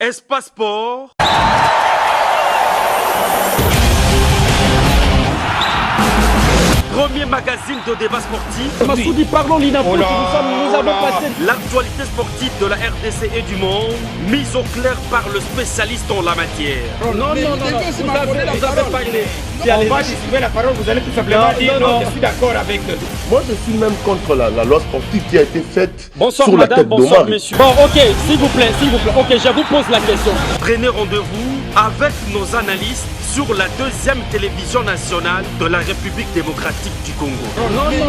Espace Sport. Premier magazine de débat sportif. Massoudi, parlons l'INAFOOT, nous avons passé l'actualité sportive de la RDC et du monde, mise au clair par le spécialiste en la matière. Non, vous avez parlé. On va distribuer la parole, vous allez tout simplement dire non, je suis d'accord avec eux. Moi, je suis même contre la loi sportive qui a été faite bonsoir, sur madame, la tête bonsoir, d'Omar. monsieur. Bon, ok, s'il vous plaît, ok, je vous pose la question. Prenez rendez-vous avec nos analystes sur la deuxième télévision nationale de la République démocratique du Congo. Non, vous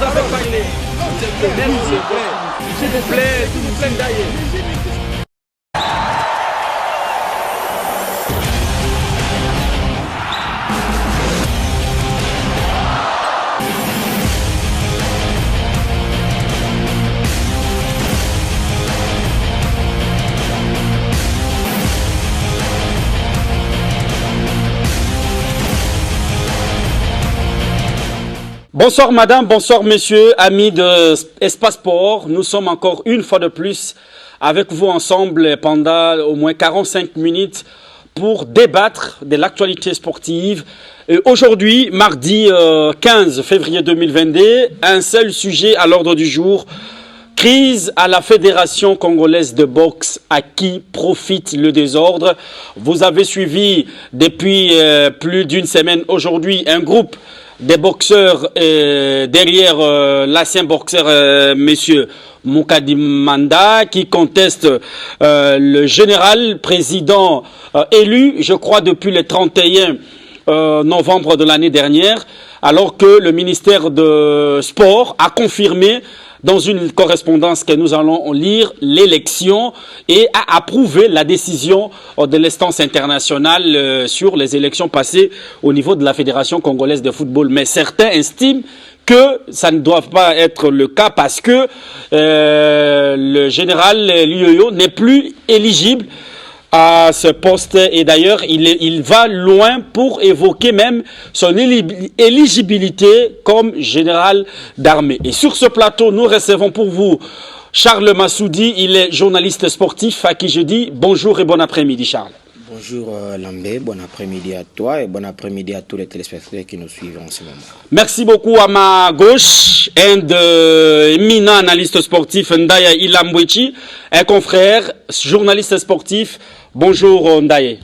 avez parlé. S'il vous plaît, Ndaye. Bonsoir madame, bonsoir messieurs, amis de Espace Sport. Nous sommes encore une fois de plus avec vous ensemble pendant au moins 45 minutes pour débattre de l'actualité sportive. Et aujourd'hui, mardi 15 février 2022, un seul sujet à l'ordre du jour. Crise à la Fédération congolaise de boxe, à qui profite le désordre? Vous avez suivi depuis plus d'une semaine aujourd'hui un groupe des boxeurs derrière l'ancien boxeur monsieur Mukadi Manda qui conteste le général président élu, je crois depuis le 31 novembre de l'année dernière, alors que le ministère de Sport a confirmé dans une correspondance que nous allons lire l'élection et a approuvé la décision de l'instance internationale sur les élections passées au niveau de la Fédération congolaise de football. Mais certains estiment que ça ne doit pas être le cas parce que le général Liyoyo n'est plus éligible à ce poste et d'ailleurs il va loin pour évoquer même son éligibilité comme général d'armée. Et sur ce plateau, nous recevons pour vous Charles Massoudi, il est journaliste sportif à qui je dis bonjour et bon après-midi Charles. Bonjour Lambé, bon après-midi à toi et bon après-midi à tous les téléspectateurs qui nous suivent en ce moment. Merci beaucoup. À ma gauche, un éminent analyste sportif, Ndaye Ilambwechi, un confrère, journaliste sportif. Bonjour Ndaye.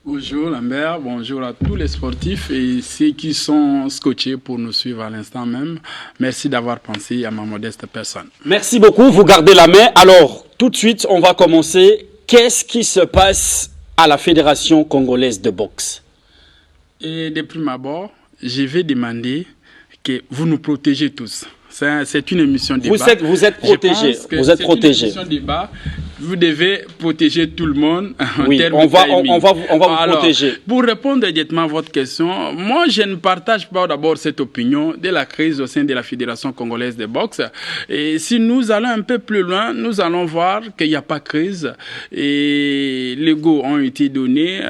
Bonjour Lambert, bonjour à tous les sportifs et ceux qui sont scotchés pour nous suivre à l'instant même. Merci d'avoir pensé à ma modeste personne. Merci beaucoup, vous gardez la main. Alors, tout de suite, on va commencer. Qu'est-ce qui se passe à la Fédération congolaise de boxe? Et de prime abord, je vais demander que vous nous protégez tous. C'est une émission de débat. Vous êtes protégés. Vous êtes protégés. Une émission de débat. Vous devez protéger tout le monde. Oui, on va vous protéger. Pour répondre directement à votre question, moi je ne partage pas d'abord cette opinion de la crise au sein de la Fédération congolaise de boxe. Et si nous allons un peu plus loin, nous allons voir qu'il n'y a pas de crise. Et les go ont été donnés.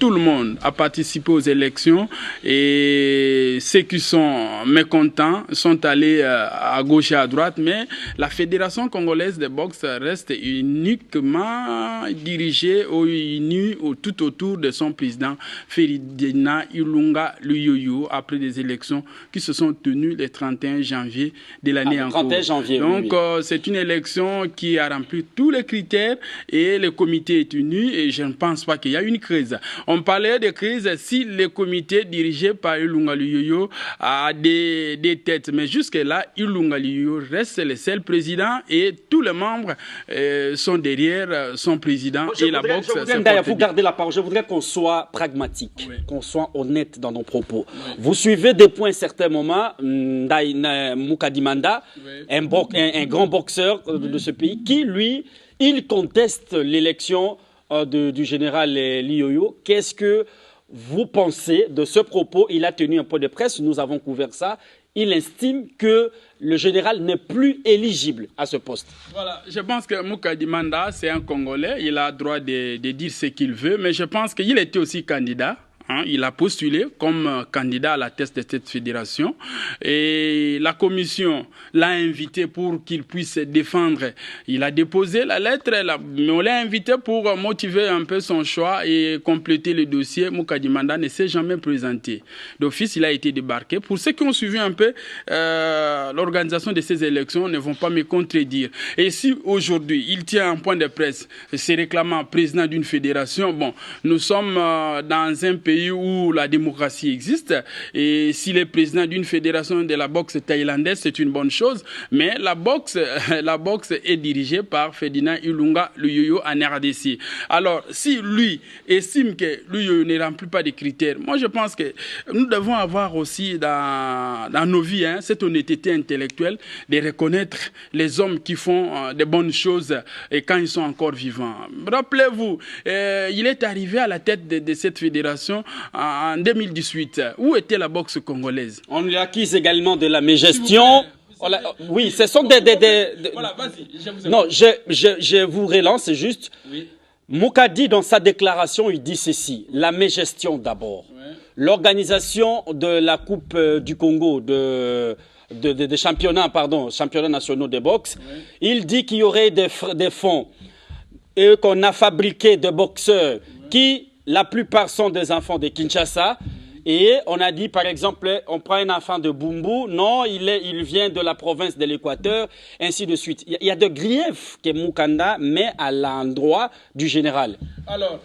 Tout le monde a participé aux élections. Et ceux qui sont mécontents sont allés à gauche et à droite. Mais la Fédération congolaise de boxe reste uniquement dirigée ou unie tout autour de son président Ferdinand Ilunga Liyoyo après des élections qui se sont tenues le 31 janvier de l'année en cours. Donc c'est une élection qui a rempli tous les critères et le comité est uni et je ne pense pas qu'il y a une crise. On parlait de crise si le comité dirigé par Ilunga Liyoyo a des têtes, mais jusque-là Ilunga Liyoyo reste le seul président et tous les membres sont derrière son président et la boxe. Vous gardez la parole. Je voudrais qu'on soit pragmatique, qu'on soit honnête dans nos propos. Vous suivez des points à certains moments, Mukadi Manda, un grand boxeur de ce pays, qui lui, il conteste l'élection du général Liyoyo. Qu'est-ce que vous pensez de ce propos? Il a tenu un point de presse, nous avons couvert ça. Il estime que le général n'est plus éligible à ce poste. Voilà, je pense que Mukadi Manda, c'est un Congolais. Il a le droit de dire ce qu'il veut, mais je pense qu'il était aussi candidat Hein, il a postulé comme candidat à la tête de cette fédération et la commission l'a invité pour qu'il puisse défendre. Il a déposé la lettre, mais on l'a invité pour motiver un peu son choix et compléter le dossier. Moukadi Manda ne s'est jamais présenté. D'office, il a été débarqué. Pour ceux qui ont suivi un peu l'organisation de ces élections, ne vont pas me contredire. Et si aujourd'hui, il tient un point de presse, se réclamant président d'une fédération, bon, nous sommes dans un pays où la démocratie existe et s'il est président d'une fédération de la boxe thaïlandaise, c'est une bonne chose, mais la boxe est dirigée par Ferdinand Ilunga Luyoyo en RDC. Alors, si lui estime que Luyoyo ne remplit pas des critères, moi je pense que nous devons avoir aussi dans nos vies cette honnêteté intellectuelle de reconnaître les hommes qui font de bonnes choses et quand ils sont encore vivants. Rappelez-vous, il est arrivé à la tête de cette fédération en 2018. Où était la boxe congolaise? On lui accuse également de la mégestion. Oui, ce sont des... Voilà, vas-y. Non, je vous relance juste. Oui. Moukadi, dans sa déclaration, il dit ceci. La mégestion d'abord. Ouais. L'organisation de la Coupe du Congo de championnats nationaux de boxe. Ouais. Il dit qu'il y aurait des fonds et qu'on a fabriqué de boxeurs qui... La plupart sont des enfants de Kinshasa. Et on a dit, par exemple, on prend un enfant de Bumbu. Non, il vient de la province de l'Équateur, ainsi de suite. Il y a de griefs que Moukanda met à l'endroit du général. Alors,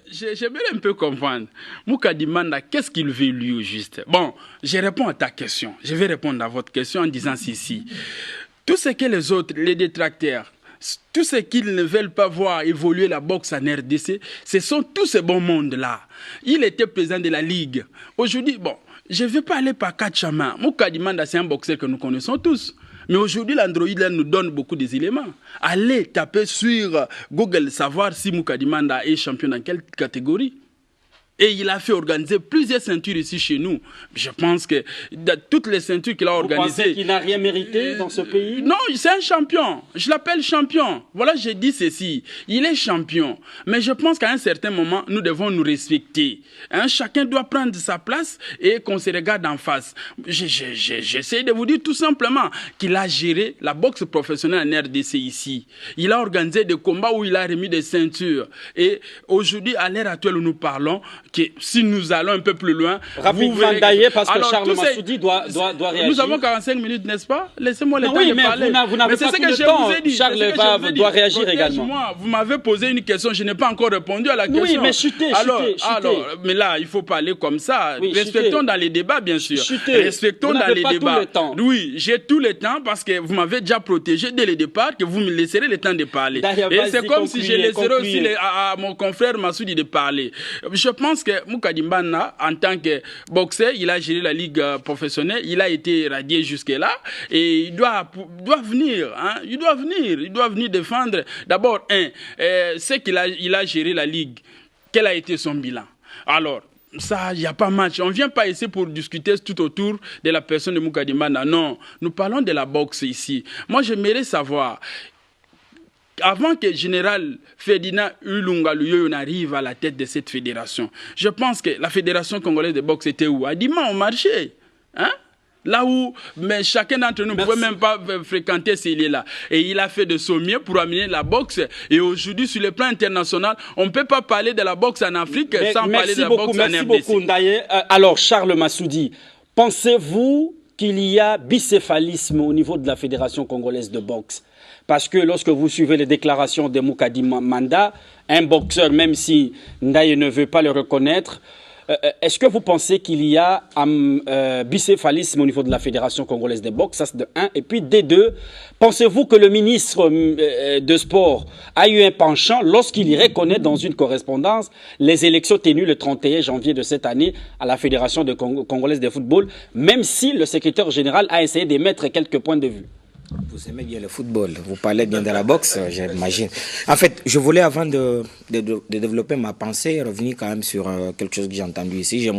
j'aimerais un peu comprendre. Moukadi Manda, qu'est-ce qu'il veut lui au juste? Bon, je réponds à ta question. Je vais répondre à votre question en disant ceci. Tout ce que les autres, les détracteurs, tout ce qu'ils ne veulent pas voir évoluer la boxe en RDC, ce sont tous ces bons mondes-là. Il était président de la Ligue. Aujourd'hui, bon, je ne vais pas aller par quatre chemins. Moukadi Manda, c'est un boxeur que nous connaissons tous. Mais aujourd'hui, l'Android nous donne beaucoup d'éléments. Allez taper sur Google, savoir si Moukadi Manda est champion dans quelle catégorie. Et il a fait organiser plusieurs ceintures ici chez nous. Je pense que toutes les ceintures qu'il a organisées... Vous pensez qu'il n'a rien mérité dans ce pays? Non, c'est un champion. Je l'appelle champion. Voilà, j'ai dit ceci. Il est champion. Mais je pense qu'à un certain moment, nous devons nous respecter. Hein? Chacun doit prendre sa place et qu'on se regarde en face. J'essaie de vous dire tout simplement qu'il a géré la boxe professionnelle en RDC ici. Il a organisé des combats où il a remis des ceintures. Et aujourd'hui, à l'heure actuelle où nous parlons, que si nous allons un peu plus loin... Rapidement d'ailleurs, parce que Charles Massoudi doit réagir. Nous avons 45 minutes, n'est-ce pas? Laissez-moi le temps de parler. Vous n'avez pas tout le temps. Charles doit réagir également. Vous m'avez posé une question, je n'ai pas encore répondu à la question. Oui, mais chutez. Mais là, il ne faut pas aller comme ça. Oui, respectons dans les débats, bien sûr. Respectons dans les débats. Tout le temps. Oui, j'ai tout le temps parce que vous m'avez déjà protégé dès le départ, que vous me laisserez le temps de parler. Et c'est comme si je laisserais aussi à mon confrère Massoudi de parler. Je pense que Moukadi Manda, en tant que boxeur, il a géré la ligue professionnelle, il a été radié jusque-là et il doit venir, hein, il doit venir défendre d'abord, c'est qu'il a géré la ligue, quel a été son bilan. Alors, ça, il n'y a pas match. On ne vient pas ici pour discuter tout autour de la personne de Moukadi Manda. Non, nous parlons de la boxe ici. Moi, j'aimerais savoir... Avant que le général Ferdinand Ilunga Luyoyo n'arrive à la tête de cette fédération, je pense que la fédération congolaise de boxe était où? À Dima, au marché. Hein? Là où mais chacun d'entre nous ne pouvait même pas fréquenter s'il est là. Et il a fait de son mieux pour amener la boxe. Et aujourd'hui, sur le plan international, on ne peut pas parler de la boxe en Afrique sans parler de la boxe en RDC. Merci beaucoup, Ndaye. Alors, Charles Massoudi, pensez-vous qu'il y a bicéphalisme au niveau de la Fédération congolaise de boxe? Parce que lorsque vous suivez les déclarations de Moukadi Manda, un boxeur, même si Ndaye ne veut pas le reconnaître, est-ce que vous pensez qu'il y a bicéphalisme au niveau de la Fédération congolaise de boxe? Ça, c'est de 1. Et puis, de 2, pensez-vous que le ministre de Sport a eu un penchant lorsqu'il y reconnaît dans une correspondance les élections tenues le 31 janvier de cette année à la Fédération congolaise de football, même si le secrétaire général a essayé d'émettre quelques points de vue? Vous aimez bien le football, vous parlez bien de la boxe, j'imagine. En fait, je voulais, avant de développer ma pensée, revenir quand même sur quelque chose que j'ai entendu ici.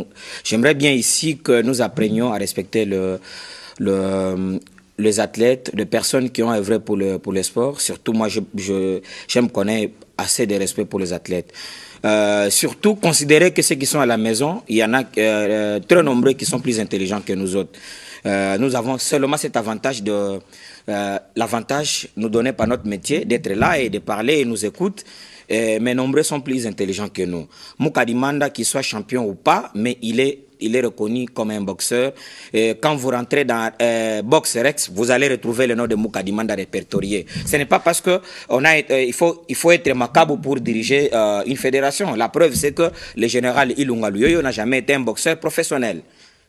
J'aimerais bien ici que nous apprenions à respecter les athlètes, les personnes qui ont œuvré pour le sport. Surtout, moi, j'aime connaître assez de respect pour les athlètes. Surtout, considérer que ceux qui sont à la maison, il y en a très nombreux qui sont plus intelligents que nous autres. Nous avons seulement cet avantage l'avantage nous donné par notre métier d'être là et de parler et nous écoutent. Mais nombreux sont plus intelligents que nous. Moukadimanda, qu'il soit champion ou pas, mais il est reconnu comme un boxeur. Quand vous rentrez dans Box Rex, vous allez retrouver le nom de Moukadimanda répertorié. Ce n'est pas parce que il faut être macabre pour diriger une fédération. La preuve, c'est que le général Ilunga Luyoyo n'a jamais été un boxeur professionnel.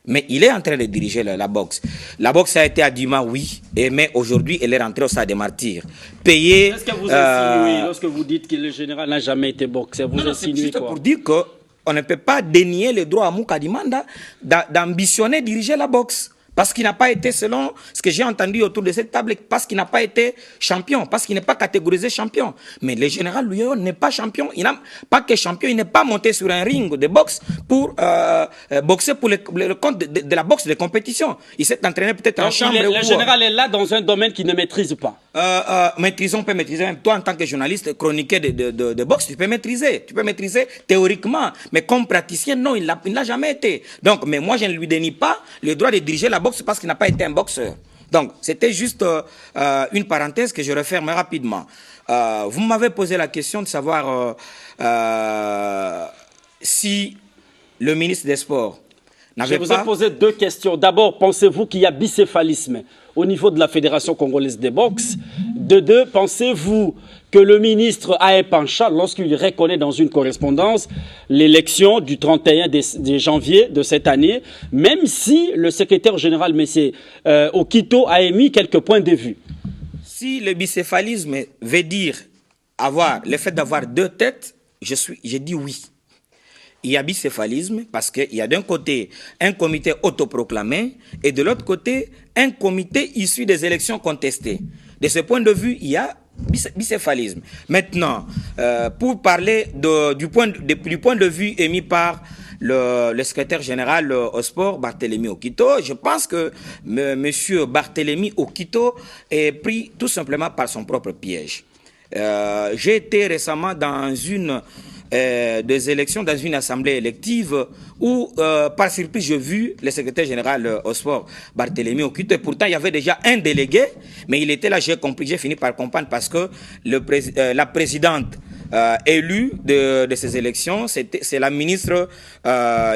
Mais il est en train de diriger la boxe. La boxe a été à Duma, oui, mais aujourd'hui, elle est rentrée au stade des martyrs. Payé. Qu'est-ce que vous insinuez lorsque vous dites que le général n'a jamais été boxeur? Vous insinuez juste quoi? Pour dire qu'on ne peut pas dénier le droit à Moukadimanda d'ambitionner diriger la boxe. Parce qu'il n'a pas été, selon ce que j'ai entendu autour de cette table, parce qu'il n'a pas été champion, parce qu'il n'est pas catégorisé champion. Mais le général Luyo n'est pas champion. Il n'a pas que champion, il n'est pas monté sur un ring de boxe pour boxer pour le compte de la boxe de compétition. Il s'est entraîné peut-être en chambre. Le général est là dans un domaine qu'il ne maîtrise pas. On peut maîtriser. Même toi, en tant que journaliste, chroniqueur de boxe, tu peux maîtriser. Tu peux maîtriser théoriquement. Mais comme praticien, non, il ne l'a jamais été. Donc, mais moi, je ne lui dénie pas le droit de diriger la boxe parce qu'il n'a pas été un boxeur. Donc, c'était juste une parenthèse que je referme rapidement. Vous m'avez posé la question de savoir si le ministre des Sports n'avait pas... Je vous ai posé deux questions. D'abord, pensez-vous qu'il y a bicéphalisme au niveau de la Fédération congolaise de boxe? De deux, pensez-vous que le ministre a un penchant lorsqu'il reconnaît dans une correspondance l'élection du 31 de janvier de cette année, même si le secrétaire général, M. Okito, a émis quelques points de vue? Si le bicéphalisme veut dire le fait d'avoir deux têtes, je dis oui. Il y a bicéphalisme parce qu'il y a d'un côté un comité autoproclamé et de l'autre côté un comité issu des élections contestées. De ce point de vue, il y a bicéphalisme. Maintenant, pour parler du point de vue émis par le secrétaire général au sport, Barthélemy Okito, je pense que M. Barthélemy Okito est pris tout simplement par son propre piège. J'ai été récemment dans des élections dans une assemblée élective où, par surprise, j'ai vu le secrétaire général au sport, Barthélemy Okito, et pourtant il y avait déjà un délégué, mais il était là, j'ai fini par comprendre parce que la présidente élue de ces élections, c'est la ministre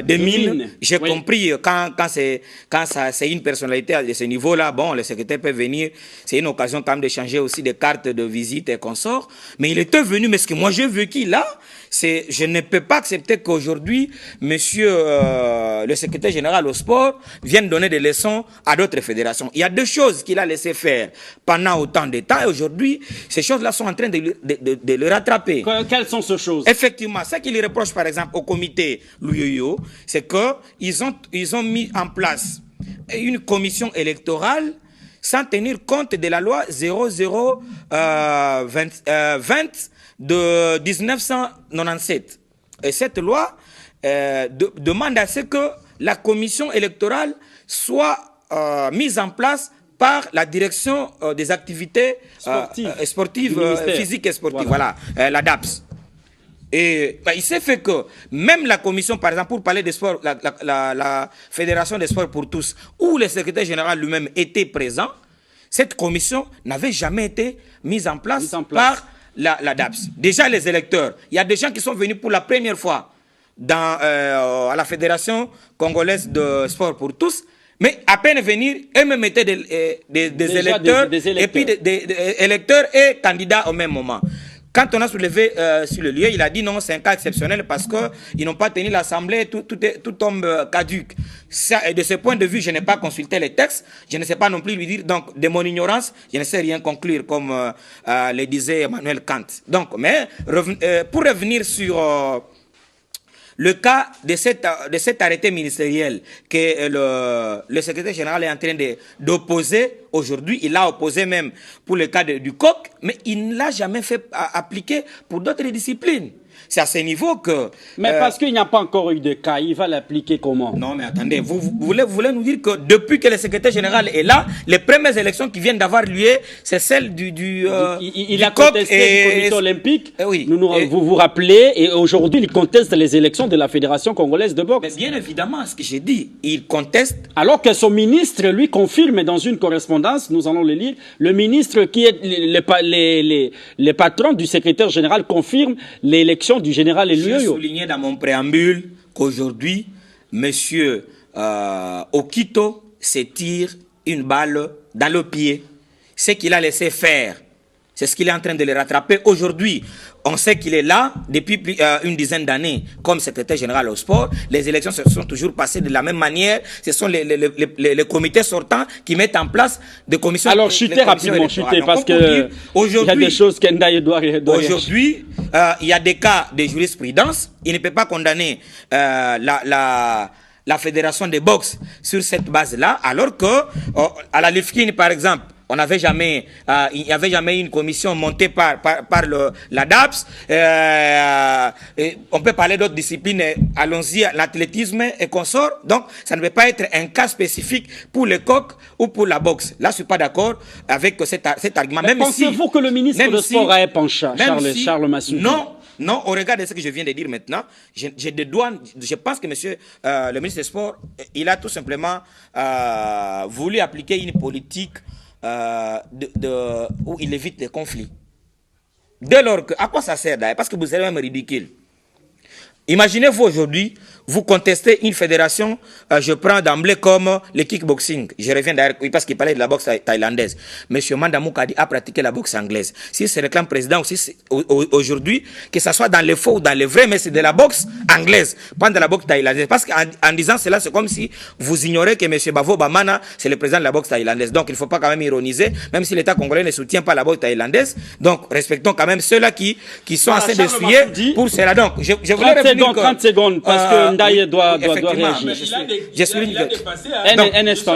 des Mines. J'ai compris quand c'est une personnalité de ce niveau-là, bon, le secrétaire peut venir, c'est une occasion quand même d'échanger aussi des cartes de visite et consorts, mais il était venu, mais ce que moi j'ai vécu là, je ne peux pas accepter qu'aujourd'hui, monsieur le secrétaire général au sport vienne donner des leçons à d'autres fédérations. Il y a deux choses qu'il a laissé faire pendant autant de temps et aujourd'hui, ces choses-là sont en train de le rattraper. Quelles sont ces choses? Effectivement, ce qu'il reproche par exemple au comité Luyoyo, c'est qu'ils ont mis en place une commission électorale sans tenir compte de la loi 0020 de 1997. Et cette loi demande à ce que la commission électorale soit mise en place par la direction des activités sportives physiques et sportives, voilà, la DAPS. Et il s'est fait que même la commission, par exemple, pour parler des sports, la Fédération des sports pour tous, où le secrétaire général lui-même était présent, cette commission n'avait jamais été mise en place par la DAPS. Déjà les électeurs, il y a des gens qui sont venus pour la première fois à la Fédération congolaise de sport pour tous, mais à peine venir, eux-mêmes étaient des électeurs, et puis des électeurs et candidats au même moment. Quand on a soulevé sur le lieu, il a dit non, c'est un cas exceptionnel parce qu'ils n'ont pas tenu l'Assemblée, tout tombe caduc. Et de ce point de vue, je n'ai pas consulté les textes, je ne sais pas non plus lui dire, donc de mon ignorance, je ne sais rien conclure comme le disait Emmanuel Kant. Donc, mais pour revenir sur le cas de cet arrêté ministériel que le secrétaire général est en train d'opposer aujourd'hui, il l'a opposé même pour le cas du coq, mais il ne l'a jamais fait appliquer pour d'autres disciplines. C'est à ce niveau que... Mais parce qu'il n'y a pas encore eu de cas, il va l'appliquer comment? Non, mais attendez, vous voulez nous dire que depuis que le secrétaire général est là, les premières élections qui viennent d'avoir lieu, c'est celle du il a contesté du comité olympique. Oui. Vous vous rappelez, et aujourd'hui, il conteste les élections de la Fédération congolaise de boxe. Mais bien évidemment, ce que j'ai dit, il conteste. Alors que son ministre, lui, confirme dans une correspondance, nous allons le lire, le ministre qui est le patron du secrétaire général confirme l'élection du général Eluyoyo. J'ai souligné dans mon préambule qu'aujourd'hui, monsieur Okito se tire une balle dans le pied. Ce qu'il a laissé faire, c'est ce qu'il est en train de le rattraper. Aujourd'hui, on sait qu'il est là depuis une dizaine d'années comme secrétaire général au sport. Les élections se sont toujours passées de la même manière. Ce sont les comités sortants qui mettent en place des commissions. Alors, chutez rapidement, chutez, parce que il y a des choses qu'Ndaye doit aujourd'hui, il y a des cas de jurisprudence. Il ne peut pas condamner la fédération de boxe sur cette base-là, alors que à la Lifkin, par exemple, il n'y avait jamais une commission montée par la DAPS. On peut parler d'autres disciplines. Allons-y, l'athlétisme et consorts. Donc, ça ne peut pas être un cas spécifique pour le coq ou pour la boxe. Là, je ne suis pas d'accord avec cet argument. Mais pensez-vous que le ministre de Sport a un penchant, Charles Massoudi? Non, au regard de ce que je viens de dire maintenant, je pense que monsieur le ministre des Sports, il a tout simplement voulu appliquer une politique où il évite les conflits. Dès lors que, à quoi ça sert d'ailleurs? Parce que vous êtes même ridicule. Imaginez-vous aujourd'hui, vous contestez une fédération, je prends d'emblée comme le kickboxing. Je reviens d'ailleurs, parce qu'il parlait de la boxe thaïlandaise. Monsieur Mandamou Kadi a pratiqué la boxe anglaise. Si c'est le clan président aussi, aujourd'hui, que ce soit dans les faux ou dans les vrais, mais c'est de la boxe anglaise, pas de la boxe thaïlandaise. Parce qu'en disant cela, c'est comme si vous ignorez que monsieur Bavo Bamana, c'est le président de la boxe thaïlandaise. Donc il ne faut pas quand même ironiser, même si l'État congolais ne soutient pas la boxe thaïlandaise. Donc respectons quand même ceux-là qui sont assez d'essuyer pour cela. Donc je voulais 30 secondes, parce que Ndaye doit réagir. Un instant.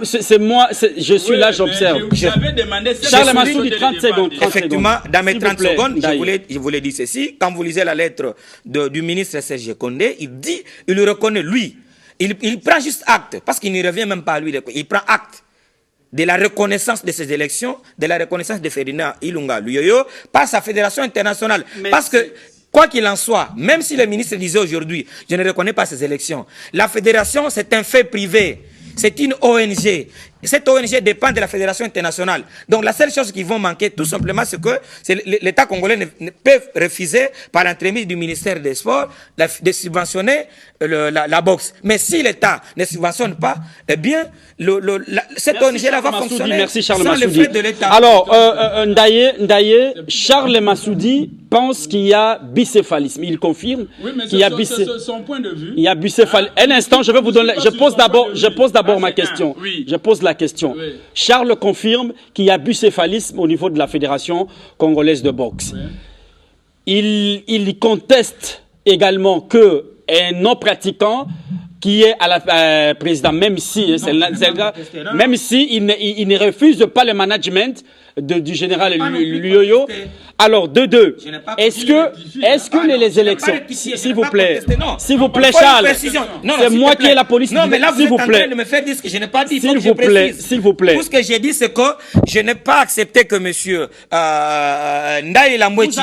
C'est moi, je suis là, j'observe. Charles Massoudi, 30 secondes. Effectivement, dans mes 30 secondes, je voulais dire ceci. Quand vous lisez la lettre du ministre Serge Kondé, il reconnaît, lui, il prend juste acte, parce qu'il ne revient même pas à lui, il prend acte de la reconnaissance de ces élections, de la reconnaissance de Ferdinand Ilunga Luyoyo par sa fédération internationale. Parce que quoi qu'il en soit, même si le ministre disait aujourd'hui, je ne reconnais pas ces élections, la fédération, c'est un fait privé. C'est une ONG. Cette ONG dépend de la fédération internationale. Donc la seule chose qui vont manquer, tout simplement, c'est que l'État congolais ne peut refuser, par l'entremise du ministère des Sports, de subventionner la boxe. Mais si l'État ne subventionne pas, eh bien, cette ONG-là va fonctionner sans le fait de l'État. Alors, Ndaye, Charles Massoudi pense qu'il y a bicéphalisme. Il confirme qu'il y a bicéphalisme. Son point de vue. Il y a bicéphalisme. Un instant, je vais vous donner. Je pose d'abord ma question. Je pose la question. Oui. Charles confirme qu'il y a bicéphalisme au niveau de la Fédération congolaise de boxe. Oui. Il conteste également qu'un non-pratiquant qui est à la président, même si il ne refuse pas le management du général Luyoyo. Alors, est-ce que les élections, s'il vous plaît, Charles, c'est moi qui ai la police. Non, mais là, vous êtes en train de me faire dire ce que je n'ai pas dit. S'il vous plaît. Tout ce que j'ai dit, c'est que je n'ai pas accepté que monsieur Ndaye Lamouechi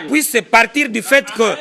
puisse partir du fait que,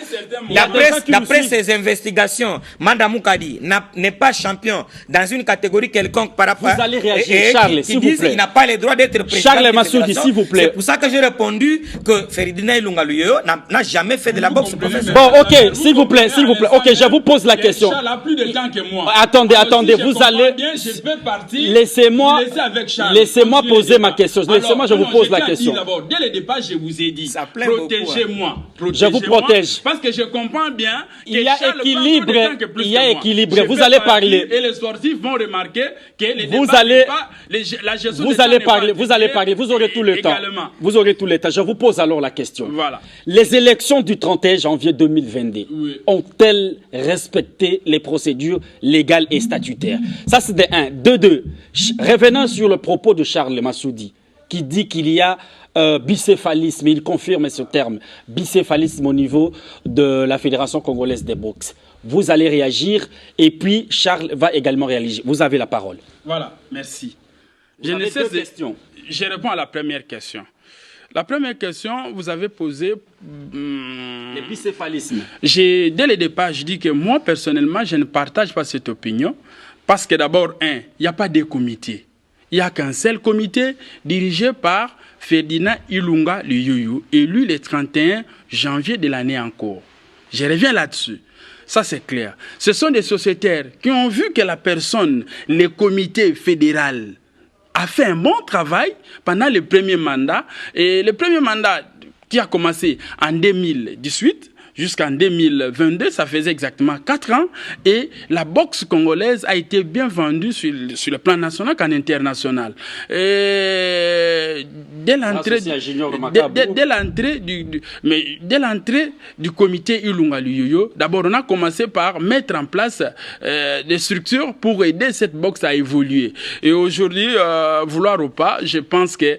d'après ses investigations, Mandamou Kadi n'est pas champion dans une catégorie quelconque par rapport à... Vous allez réagir, Charles, s'il vous plaît. Il n'a pas le droit d'être président. Charles Massoudi, s'il vous plaît. C'est pour ça que j'ai répondu que Ferdinand Ilunga Luyoyo n'a jamais fait de la boxe professionnelle. Bon, ok, s'il vous plaît. Ok, je vous pose la question. Charles a plus de temps que moi. Attendez, vous allez... Je peux partir. Laissez-moi poser ma question. Laissez-moi, je vous pose la question. Dès le départ, je vous ai dit, protégez-moi. Je vous protège. Parce que je comprends bien que il y a équilibre. Vous allez parler. Et les sportifs vont remarquer que les la gestion vous allez parler. Vous aurez tout le temps. Vous aurez tout le temps. Je vous pose alors la question. Voilà. Les élections du 31 janvier 2022 ont-elles respecté les procédures légales et statutaires? Ça, c'est de 1. De 2. Revenant sur le propos de Charles Massoudi, qui dit qu'il y a bicéphalisme, il confirme ce terme, bicéphalisme au niveau de la Fédération congolaise de boxe. Vous allez réagir et puis Charles va également réagir. Vous avez la parole. Voilà, merci. Vous avez deux questions. Je réponds à la première question. La première question, vous avez posé... le bicéphalisme. Dès le départ, je dis que moi, personnellement, je ne partage pas cette opinion. Parce que d'abord, il n'y a pas de comité. Il n'y a qu'un seul comité dirigé par Ferdinand Ilunga Luyoyo, élu le 31 janvier de l'année en cours. Je reviens là-dessus. Ça, c'est clair. Ce sont des sociétaires qui ont vu que la personne, le comité fédéral, a fait un bon travail pendant le premier mandat. Et le premier mandat qui a commencé en 2018 jusqu'en 2022, ça faisait exactement 4 ans. Et la boxe congolaise a été bien vendue sur le plan national qu'en international. Et dès l'entrée du comité Ilunga Luyoyo, d'abord on a commencé par mettre en place des structures pour aider cette boxe à évoluer. Et aujourd'hui, vouloir ou pas, je pense que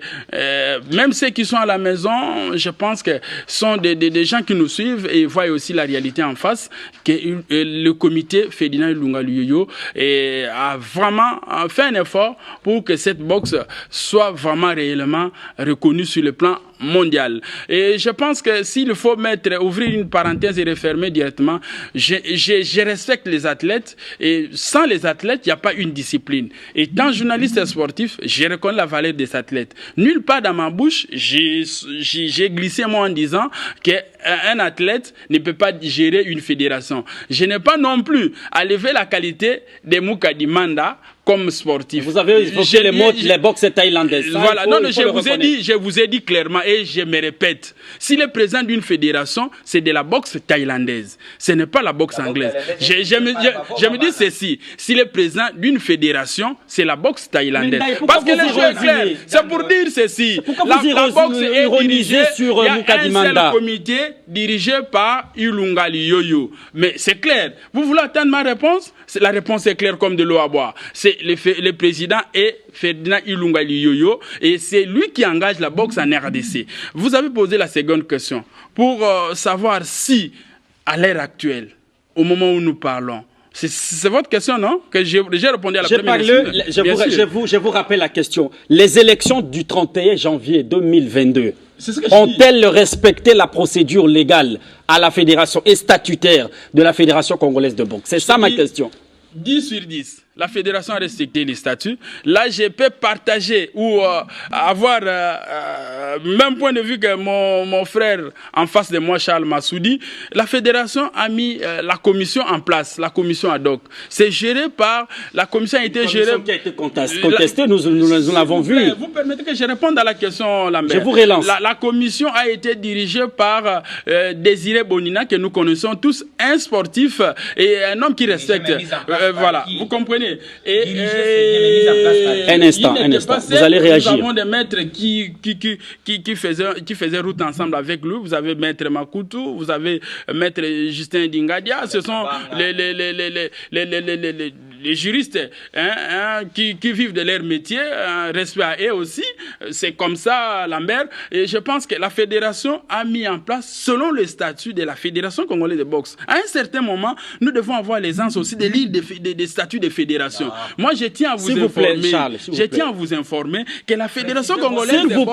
même ceux qui sont à la maison, je pense que sont des gens qui nous suivent et voient aussi la réalité en face, que le comité Ferdinand Ilunga Luyoyo a vraiment fait un effort pour que cette boxe soit vraiment réellement reconnue sur le plan mondial. Et je pense que s'il faut ouvrir une parenthèse et refermer directement, je respecte les athlètes et sans les athlètes, il n'y a pas une discipline. Et tant journaliste sportif, je reconnais la valeur des athlètes. Nulle part dans ma bouche, j'ai glissé moi en disant qu'un athlète ne peut pas gérer une fédération. Je n'ai pas non plus à lever la qualité de Mukadi Manda comme sportif. Vous avez évoqué les boxes thaïlandaises. Voilà, je vous ai dit clairement et je me répète. S'il est président d'une fédération, c'est de la boxe thaïlandaise. Ce n'est pas la boxe anglaise. Je me dis ceci. S'il est président d'une fédération, c'est la boxe thaïlandaise. Parce que les jeux sont clairs. C'est pour dire ceci. La boxe est dirigée sur Mukadi Manda. Il y a un seul comité dirigé par Ilunga Luyoyo. Mais c'est clair. Vous voulez attendre ma réponse? La réponse est claire comme de l'eau à boire. C'est le président est Ferdinand Ilunga Luyoyo et c'est lui qui engage la boxe en RDC. Vous avez posé la seconde question pour savoir si, à l'heure actuelle, au moment où nous parlons, c'est votre question, non? Que j'ai répondu à la première question. Je vous rappelle la question. Les élections du 31 janvier 2022 ont-elles respecté la procédure légale à la fédération et statutaire de la Fédération congolaise de boxe? C'est ça ma question. 10 sur 10. La fédération a respecté les statuts. Là, je peux partager ou avoir même point de vue que mon frère en face de moi, Charles Massoudi. La fédération a mis la commission en place, la commission ad hoc. C'est géré par... La commission a été gérée... qui a été contestée, nous l'avons vu. Vous permettez que je réponde à la question, Lambert. Je vous relance. La commission a été dirigée par Désiré Bonina, que nous connaissons tous, un sportif et un homme qui respecte. Voilà, vous comprenez. Un instant, vous allez réagir. Nous avons des maîtres qui faisaient route ensemble avec lui. Vous avez maître Makutu, vous avez maître Justin Dingadia. Ce sont les juristes qui vivent de leur métier, respect à eux aussi. C'est comme ça, Lambert. Et je pense que la fédération a mis en place, selon le statut de la Fédération congolaise de boxe. À un certain moment, nous devons avoir l'aisance aussi de lire des statuts de fédération. Moi, je tiens à vous informer que la Fédération congolaise de boxe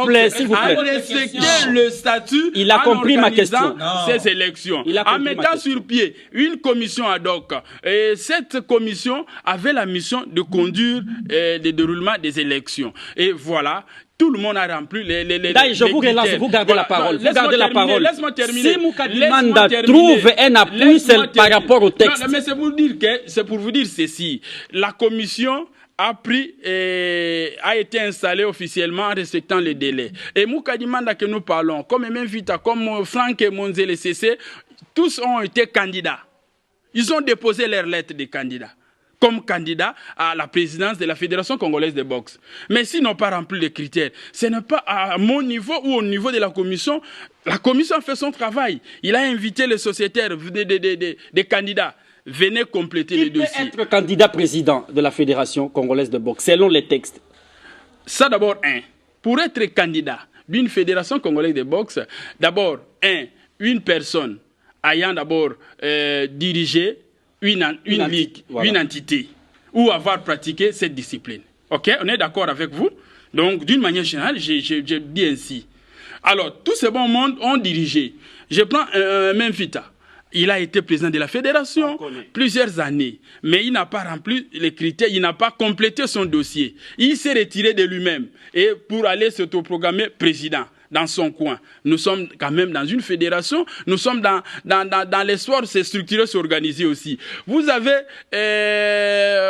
a respecté le statut. Il a compris ma question. Ces élections. En mettant sur pied une commission ad hoc. Et cette commission avait la mission de conduire le déroulement des élections. Et voilà. Tout le monde a rempli je vous relance, vous gardez la parole. Vous gardez la parole. Laisse-moi terminer. Si Mukadi Manda trouve un appui, c'est par rapport au texte. Non, mais c'est pour vous dire ceci. La commission a été installé officiellement en respectant les délais. Et Mukadi Manda que nous parlons, comme Aimé Vita, comme Franck Monzele CC, tous ont été candidats. Ils ont déposé leur lettre de candidat comme candidat à la présidence de la Fédération congolaise de boxe. Mais s'ils n'ont pas rempli les critères, ce n'est pas à mon niveau ou au niveau de la commission. La commission a fait son travail. Il a invité les sociétaires, des candidats. Venez compléter les dossiers. Qui peut être candidat président de la Fédération congolaise de boxe, selon les textes? Ça d'abord, pour être candidat d'une fédération congolaise de boxe, d'abord, une personne ayant d'abord dirigé une ligue, voilà, une entité, ou avoir pratiqué cette discipline. Ok, on est d'accord avec vous? Donc, d'une manière générale, j'ai dit ainsi. Alors, tous ces bons mondes ont dirigé. Je prends Memphita. Il a été président de la fédération plusieurs années, mais il n'a pas rempli les critères, il n'a pas complété son dossier. Il s'est retiré de lui-même et pour aller s'autoprogrammer président dans son coin. Nous sommes quand même dans une fédération, nous sommes dans l'espoir de se structurer, s'organiser aussi. Vous avez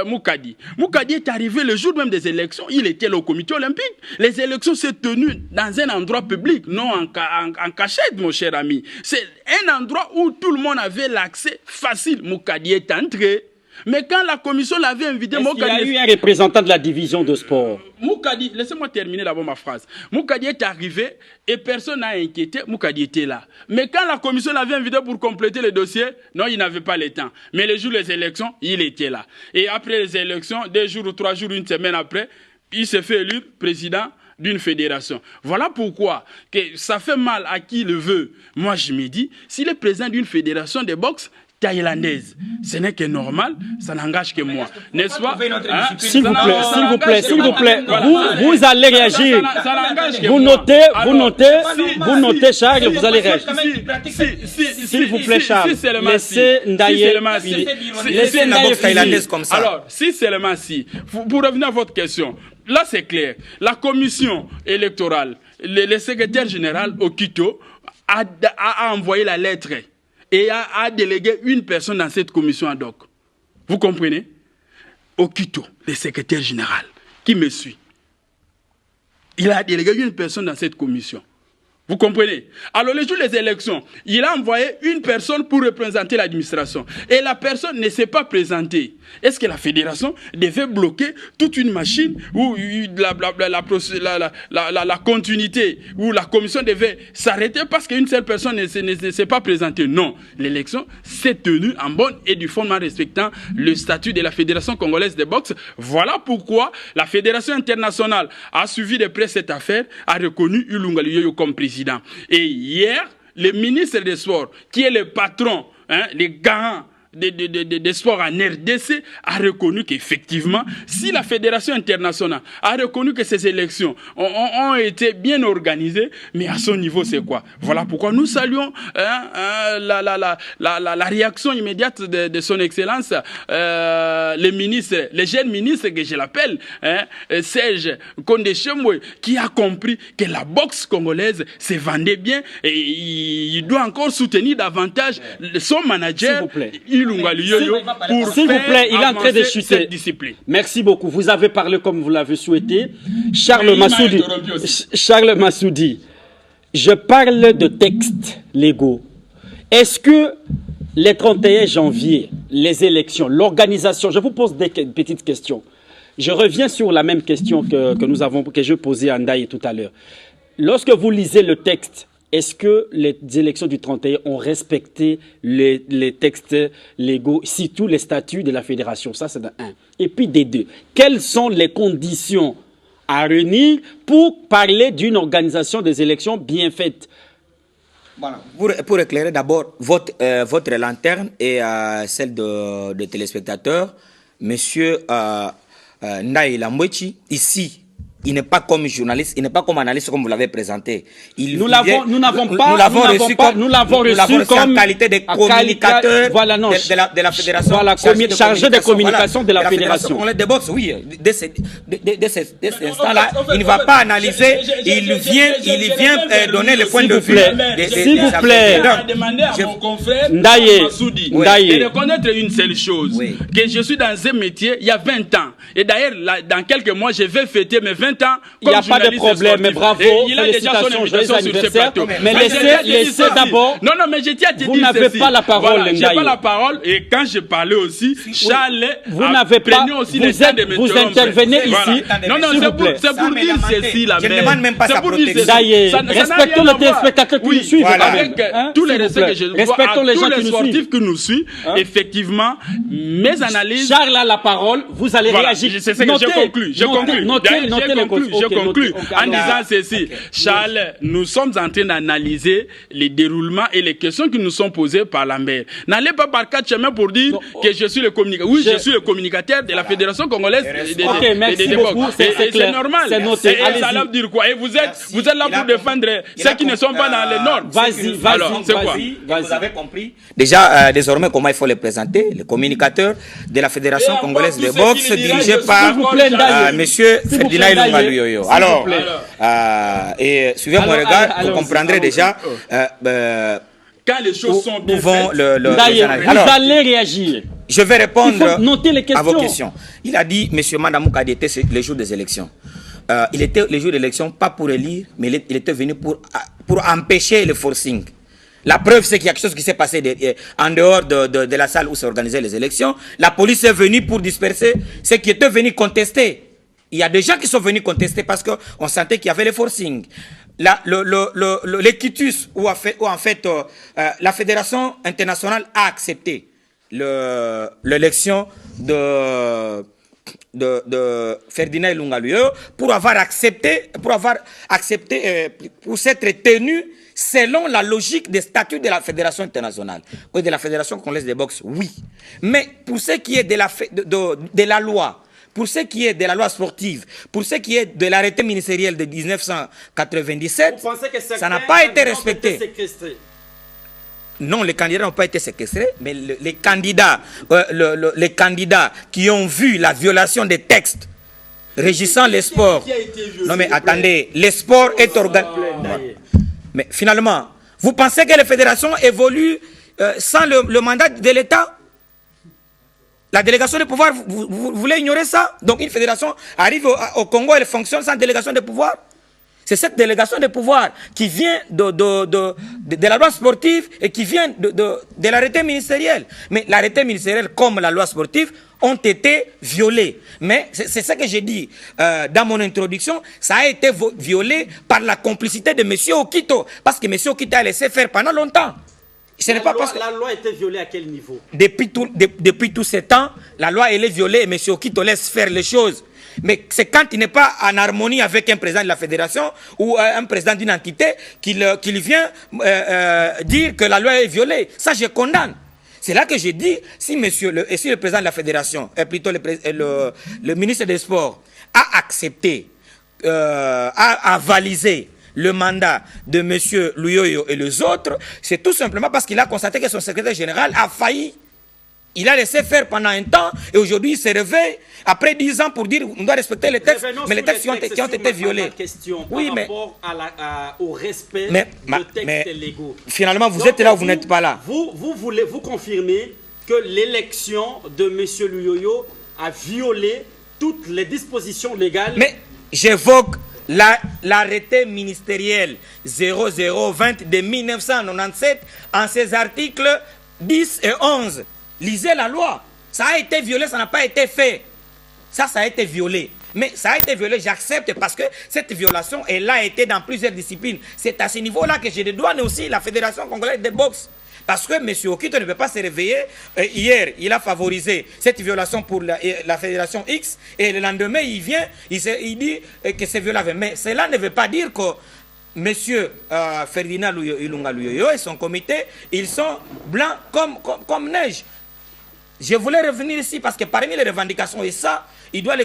Moukadi. Moukadi est arrivé le jour même des élections, il était là au comité olympique. Les élections s'est tenues dans un endroit public, non en cachette, mon cher ami. C'est un endroit où tout le monde avait l'accès facile. Moukadi est entré. Mais quand la commission l'avait invité, il y a eu un représentant de la division de sport. Moukadi, laissez-moi terminer d'abord ma phrase. Moukadi est arrivé et personne n'a inquiété. Moukadi était là. Mais quand la commission l'avait invité pour compléter le dossier, non, il n'avait pas le temps. Mais le jour des élections, il était là. Et après les élections, 2 jours ou 3 jours, une semaine après, il s'est fait élire président d'une fédération. Voilà pourquoi que ça fait mal à qui le veut. Moi, je me dis, s'il est président d'une fédération de boxe thaïlandaise, ce n'est que normal, ça n'engage que moi, n'est-ce pas? S'il vous plaît, vous allez réagir. Vous notez, Charles, vous allez réagir. S'il vous plaît, Charles, laissez Ndaye. Laissez la boxe thaïlandaise comme ça. Alors, si seulement si, pour revenir à votre question, là c'est clair, la commission électorale, le secrétaire général au Quito a envoyé la lettre et a délégué une personne dans cette commission ad hoc. Vous comprenez? Au Quito, le secrétaire général, qui me suit, il a délégué une personne dans cette commission. Vous comprenez? Alors, le jour des élections, il a envoyé une personne pour représenter l'administration. Et la personne ne s'est pas présentée. Est-ce que la fédération devait bloquer toute une machine ou la continuité, où la commission devait s'arrêter parce qu'une seule personne ne s'est pas présentée? Non. L'élection s'est tenue en bonne et due forme en respectant le statut de la Fédération congolaise de boxe. Voilà pourquoi la Fédération internationale a suivi de près cette affaire, a reconnu Ilunga Liyoyo comme président. Et hier, le ministre des Sports, qui est le patron, le garant des sports en RDC, a reconnu qu'effectivement, si la Fédération internationale a reconnu que ces élections ont été bien organisées, mais à son niveau, c'est quoi? Voilà pourquoi nous saluons la réaction immédiate de son Excellence, le jeune ministre que je l'appelle, Serge Kondeshemwe, qui a compris que la boxe congolaise se vendait bien et il doit encore soutenir davantage son manager. S'il vous plaît, il est en train de chuter. Merci beaucoup. Vous avez parlé comme vous l'avez souhaité. Charles Massoudi, je parle de textes légaux. Est-ce que les 31 janvier, les élections, l'organisation, je vous pose des petites questions. Je reviens sur la même question que je posais à Ndaye tout à l'heure. Lorsque vous lisez le texte, est-ce que les élections du 31 ont respecté les textes légaux, surtout les statuts de la fédération? Ça, c'est de 1. Et puis, des 2. Quelles sont les conditions à réunir pour parler d'une organisation des élections bien faite? Voilà. Pour éclairer d'abord votre lanterne et celle de téléspectateurs, monsieur Ndaye Lambwechi, ici, il n'est pas comme journaliste, il n'est pas comme analyste comme vous l'avez présenté. Nous l'avons reçu en qualité de communicateur de la fédération. Voilà, chargé de communication de la fédération. De boxe, oui. Dès cet instant-là, il ne va pas analyser, il vient donner le point de vue. S'il vous plaît, mon confrère Ndaye, de reconnaître une seule chose, que je suis dans un métier il y a 20 ans. Et d'ailleurs, dans quelques mois, je vais fêter mes 20 ans. Il n'y a pas de problème, mais bravo, félicitations, joyeux anniversaire. Mais laissez d'abord. Non, mais je tiens à te dire. Vous n'avez pas la parole, Ndaye. Je n'ai pas la parole, et quand je parlais aussi, Charles, vous n'avez pas. Vous intervenez ici. Non, c'est pour dire ceci, la je ne demande même pas sa protection. Ndaye, respectons les téléspectateurs qui nous suivent. Avec tous les respects que je dois à tous les sportifs qui nous suivent, effectivement, mes analyses. Charles a la parole, vous allez réagir. C'est ce que j'ai conclu. J'ai conclu. conclue en disant ceci. Charles, nous sommes en train d'analyser les déroulements et les questions qui nous sont posées par Lambert. N'allez pas par quatre chemins pour dire que je suis le communicateur. Oui, je suis le communicateur de la Fédération congolaise des box. C'est normal. Et ça veut dire quoi? Et vous êtes là pour défendre ceux qui ne sont pas dans les normes. Vas-y. Alors, c'est quoi? Vous avez compris déjà désormais comment il faut les présenter. Le communicateur de la Fédération congolaise de boxe dirigé par Monsieur Ferdinand Ilunga Luyoyo. Alors, et suivez mon regard, vous comprendrez déjà quand les choses sont bien faites. Vous allez réagir. Je vais répondre à vos questions. Il a dit, M. Mandamou Kadete, c'est les jours des élections. Il était les jours d'élection, pas pour élire, mais il était venu pour empêcher le forcing. La preuve, c'est qu'il y a quelque chose qui s'est passé en dehors de la salle où s'organisaient les élections. La police est venue pour disperser ceux qui étaient venus contester. Il y a des gens qui sont venus contester parce qu'on sentait qu'il y avait le forcing. L'équitus où en fait la Fédération internationale a accepté l'élection de Ferdinand Ilunga Luyoyo pour s'être tenu selon la logique des statuts de la Fédération internationale ou de la Fédération congolaise de boxe, oui. Mais pour ce qui est de la loi, pour ce qui est de la loi sportive, pour ce qui est de l'arrêté ministériel de 1997, ça n'a pas été respecté. Non, les candidats n'ont pas été séquestrés, mais les candidats qui ont vu la violation des textes régissant les sports. Non mais attendez, les sports est organisé. Mais finalement, vous pensez que les fédérations évoluent sans le mandat de l'État? La délégation de pouvoir, vous voulez ignorer ça? Donc une fédération arrive au Congo, elle fonctionne sans délégation de pouvoir? C'est cette délégation de pouvoir qui vient de la loi sportive et qui vient de l'arrêté ministériel. Mais l'arrêté ministériel, comme la loi sportive, ont été violés. Mais c'est ça que j'ai dit dans mon introduction, ça a été violé par la complicité de M. Okito. Parce que M. Okito a laissé faire pendant longtemps. La loi a été violée à quel niveau? Depuis tous ces temps, la loi elle est violée et M. Okito laisse faire les choses. Mais c'est quand il n'est pas en harmonie avec un président de la fédération ou un président d'une entité qu'il vient dire que la loi est violée. Ça, je condamne. C'est là que j'ai dit, si le président de la fédération, plutôt le ministre des Sports, a accepté, a avalisé le mandat de M. Luyoyo et les autres, c'est tout simplement parce qu'il a constaté que son secrétaire général a failli. Il a laissé faire pendant un temps et aujourd'hui il se réveille après 10 ans pour dire qu'on doit respecter les textes, mais les textes qui ont été violés. Oui, mais au respect des textes légaux. Finalement, vous êtes là ou vous n'êtes pas là. Vous confirmez que l'élection de M. Luyoyo a violé toutes les dispositions légales. Mais j'évoque l'arrêté ministériel 0020 de 1997 en ses articles 10 et 11. Lisez la loi. Ça a été violé, ça n'a pas été fait. Ça a été violé. Mais ça a été violé, j'accepte parce que cette violation, elle a été dans plusieurs disciplines. C'est à ce niveau-là que je dédouane aussi la Fédération congolaise de boxe. Parce que M. Okito ne peut pas se réveiller. Hier, il a favorisé cette violation pour la Fédération X. Et le lendemain, il vient, il dit que c'est violable. Mais cela ne veut pas dire que M. Ferdinand Ilunga Luyoyo et son comité, ils sont blancs comme neige. Je voulais revenir ici parce que parmi les revendications, et ça, il doit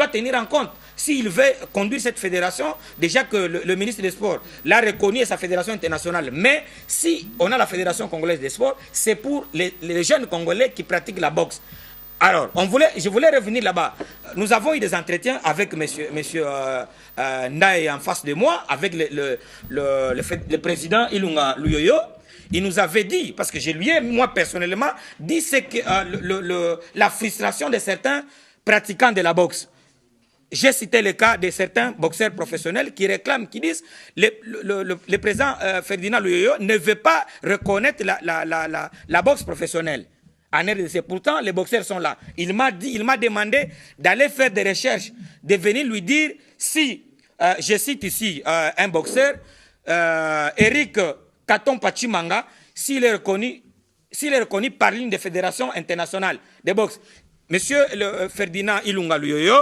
tenir en compte. S'il veut conduire cette fédération, déjà que le ministre des Sports l'a reconnu et sa fédération internationale. Mais si on a la Fédération congolaise des sports, c'est pour les jeunes Congolais qui pratiquent la boxe. Alors, je voulais revenir là-bas. Nous avons eu des entretiens avec monsieur Ndaye en face de moi, avec le président Ilunga Luyoyo. Il nous avait dit, parce que je lui ai, moi personnellement, dit c'est que la frustration de certains pratiquants de la boxe. J'ai cité le cas de certains boxeurs professionnels qui réclament, qui disent le président Ferdinand Luyoyo ne veut pas reconnaître la boxe professionnelle. En RDC. Pourtant, les boxeurs sont là. Il m'a demandé d'aller faire des recherches, de venir lui dire si, je cite ici un boxeur, Eric Katon Pachimanga, s'il est reconnu par l'une des fédérations internationales de boxe. Monsieur Ferdinand Ilunga Luyoyo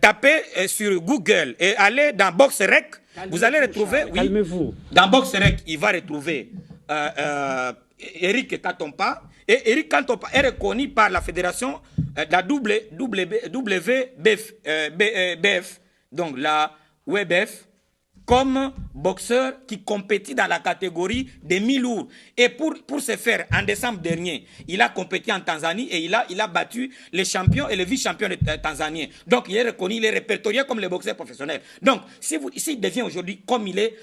tapez sur Google et allez dans BoxRec, vous allez retrouver... Oui, calmez-vous. Dans BoxRec, il va retrouver Eric Katompa. Et Eric Katompa est reconnu par la fédération de la WBF, donc la WBF, comme boxeur qui compétit dans la catégorie des mi-lourds. Et pour ce faire, en décembre dernier, il a compétit en Tanzanie et il a battu les champions et les vice-champions tanzaniens. Donc il est reconnu, il est répertorié comme le boxeur professionnel. Donc s'il devient aujourd'hui comme il est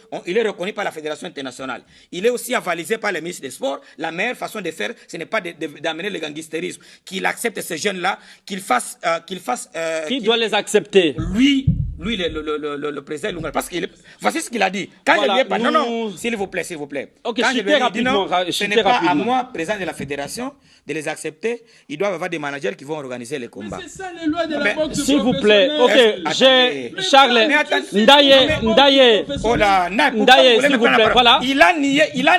reconnu par la Fédération internationale. Il est aussi avalisé par le ministre des Sports. La meilleure façon de faire, ce n'est pas d'amener le gangstérisme. Qu'il accepte ces jeunes-là, qu'il fasse... Qui doit les accepter? Lui, le président Lunga, parce qu'il voici ce qu'il a dit. Quand voilà, je lui ai pas, non, s'il vous plaît. Ok, Quand je lui ai dit non, ce chutez n'est pas à rapidement. moi, président de la fédération, de les accepter. Ils doivent avoir des managers qui vont organiser les combats. C'est ça les lois de la boxe S'il vous plaît, professionnelle. ok, j'ai Charles Mais attends, Ndaye, Oh là, Ndaye, s'il vous plaît, voilà. Il a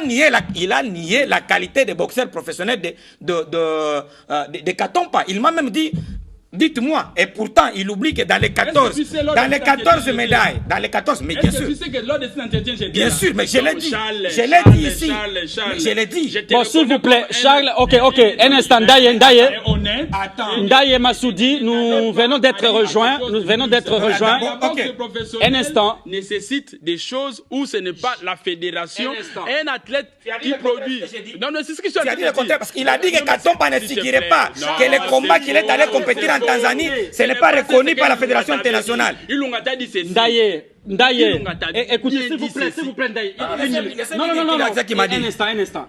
nié la qualité de boxeur professionnel de Katompa. Il m'a même dit, dites-moi, et pourtant il oublie que dans les 14 médailles, mais bien sûr. Tu sais que lors de cet entretien, j'ai dit Bien là. sûr, mais je l'ai Donc, dit. Charles, Je l'ai dit ici. Charles. Je l'ai dit. Je te Bon, s'il vous reconnais plaît, comme Charles, ok, un instant, Ndaye, honnête. Attends. Ndaye Massoudi, nous venons d'être rejoints, La boxe Ok. professionnelle Un instant. nécessite des choses où ce n'est pas la fédération, Un instant. un athlète as dit qui le contraire produit. que j'ai dit. Non, c'est ce que je suis en Tu as train dit de le contraire dire. parce qu'il a dit que Katompa ne S'il te seguirait plaît. pas, Non, que les combats c'est qu'il est allé faux, compétir en c'est Tanzanie, faux. ce n'est pas reconnu par la Fédération internationale. Ilunga t'a dit ceci. Ndaye, Ilunga t'a dit- écoutez, bien s'il vous dit plaît, ceci. s'il vous plaît, Ndaye. laissez-le Non, dire ce qu'il m'a dit. Un instant.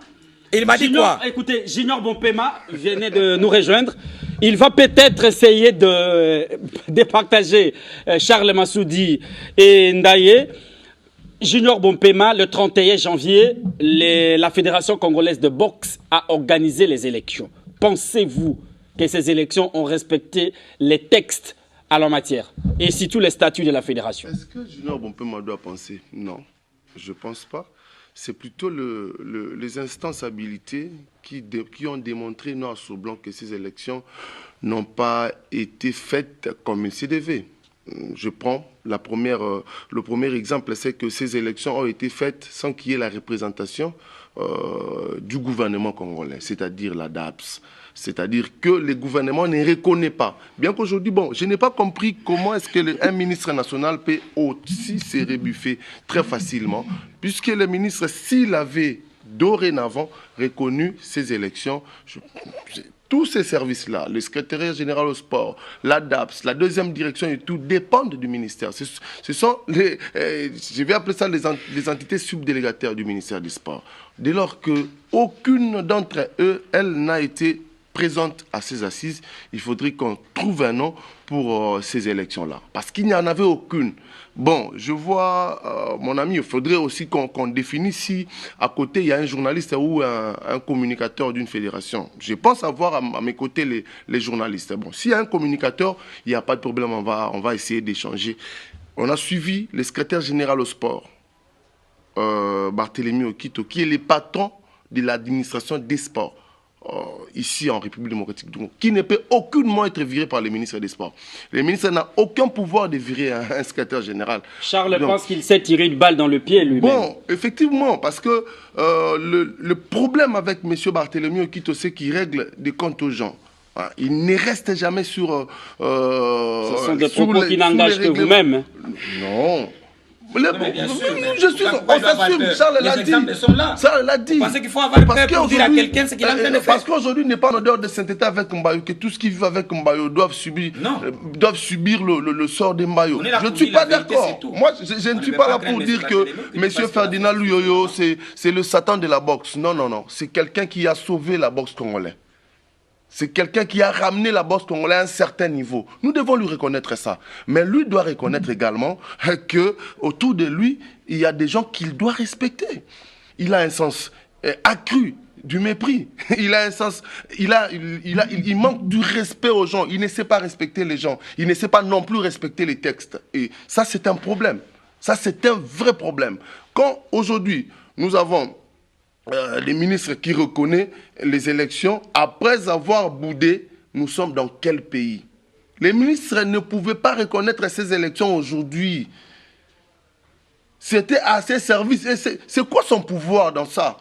Il m'a dit quoi? Écoutez, Junior Bompema venait de nous rejoindre. Il va peut-être essayer de départager Charles Massoudi et Ndaye. Junior Bompema, le 31 janvier, la Fédération congolaise de boxe a organisé les élections. Pensez-vous que ces élections ont respecté les textes à la matière et surtout les statuts de la fédération? Est-ce que Junior Bompema doit penser? Non, je ne pense pas. C'est plutôt les instances habilitées qui ont démontré noir sur blanc que ces élections n'ont pas été faites comme il se devait. Je prends le premier exemple, c'est que ces élections ont été faites sans qu'il y ait la représentation du gouvernement congolais, c'est-à-dire la DAPS. C'est-à-dire que le gouvernement ne reconnaît pas. Bien qu'aujourd'hui, bon, je n'ai pas compris comment est-ce qu'un ministre national peut aussi se rebuffer très facilement, puisque le ministre, s'il avait dorénavant reconnu ces élections, tous ces services-là, le secrétariat général au sport, la DAPS, la deuxième direction et tout, dépendent du ministère. Ce sont je vais appeler ça les entités subdélégataires du ministère du Sport. Dès lors qu'aucune d'entre eux, elle n'a été présente à ces assises, il faudrait qu'on trouve un nom pour ces élections-là. Parce qu'il n'y en avait aucune. Bon, je vois, mon ami, il faudrait aussi qu'on définisse si à côté il y a un journaliste ou un communicateur d'une fédération. Je pense avoir à mes côtés les journalistes. Bon, s'il y a un communicateur, il n'y a pas de problème, on va essayer d'échanger. On a suivi le secrétaire général au sport, Barthélemy Okito, qui est le patron de l'administration des sports. Ici en République démocratique du Congo, qui ne peut aucunement être viré par le ministre des Sports. Le ministre n'a aucun pouvoir de virer un secrétaire général. Charles pense qu'il s'est tiré une balle dans le pied lui-même. Bon, effectivement, parce que le problème avec M. Barthélemy Okito, c'est qu'il règle des comptes aux gens. Il ne reste jamais sur... Ce sont des propos qui n'engagent que vous-même. Non. Bien sûr, je suis... On s'assume, Charles l'a dit. Charles l'a dit. Vous pensez qu'il faut avoir peur pour dire à quelqu'un ce qu'il est en train de faire? Parce qu'aujourd'hui, il n'est pas en odeur de sainteté avec Mbayo, que tous qui vivent avec Mbayo doivent subir le sort de Mbayo. Je ne suis pas d'accord. Moi, je ne suis pas là pour dire que M. Ferdinand Luyoyo, c'est le Satan de la boxe. Non, non, non. C'est quelqu'un qui a sauvé la boxe congolaise. C'est quelqu'un qui a ramené la boxe congolaise à un certain niveau. Nous devons lui reconnaître ça. Mais lui doit reconnaître également qu'autour de lui, il y a des gens qu'il doit respecter. Il a un sens accru du mépris. Il a un sens... Il manque du respect aux gens. Il ne sait pas respecter les gens. Il ne sait pas non plus respecter les textes. Et ça, c'est un problème. Ça, c'est un vrai problème. Quand aujourd'hui, nous avons... les ministres qui reconnaissent les élections, après avoir boudé, nous sommes dans quel pays? Les ministres ne pouvaient pas reconnaître ces élections aujourd'hui. C'était à ses services. C'est quoi son pouvoir dans ça?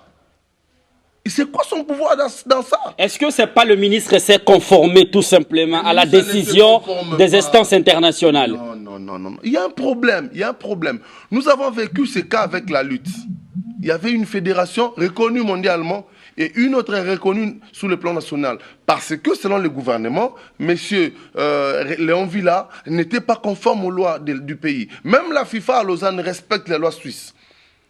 C'est quoi son pouvoir dans ça? Est-ce que c'est pas le ministre qui s'est conformé tout simplement à la décision des instances internationales? Non. Il y a un problème. Nous avons vécu ce cas avec la lutte. Il y avait une fédération reconnue mondialement et une autre reconnue sous le plan national. Parce que selon le gouvernement, M. Léon Villa n'était pas conforme aux lois du pays. Même la FIFA à Lausanne respecte les lois suisses.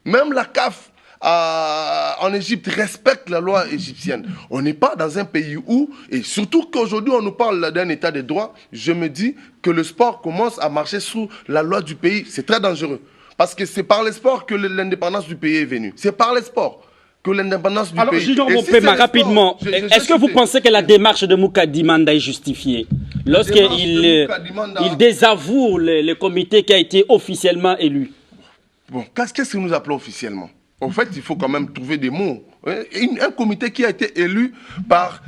Même la CAF en Égypte respecte la loi égyptienne. On n'est pas dans un pays où, et surtout qu'aujourd'hui on nous parle d'un état de droit, je me dis que le sport commence à marcher sous la loi du pays. C'est très dangereux. Parce que c'est par le sport que l'indépendance du pays est venue. C'est par le sport que l'indépendance du pays... Alors, Junior Mopema, rapidement, est-ce que vous pensez que la démarche de Moukadi Manda est justifiée lorsqu'il désavoue le comité qui a été officiellement élu? Bon, qu'est-ce que nous appelons officiellement? En fait, il faut quand même trouver des mots. Un comité qui a été élu par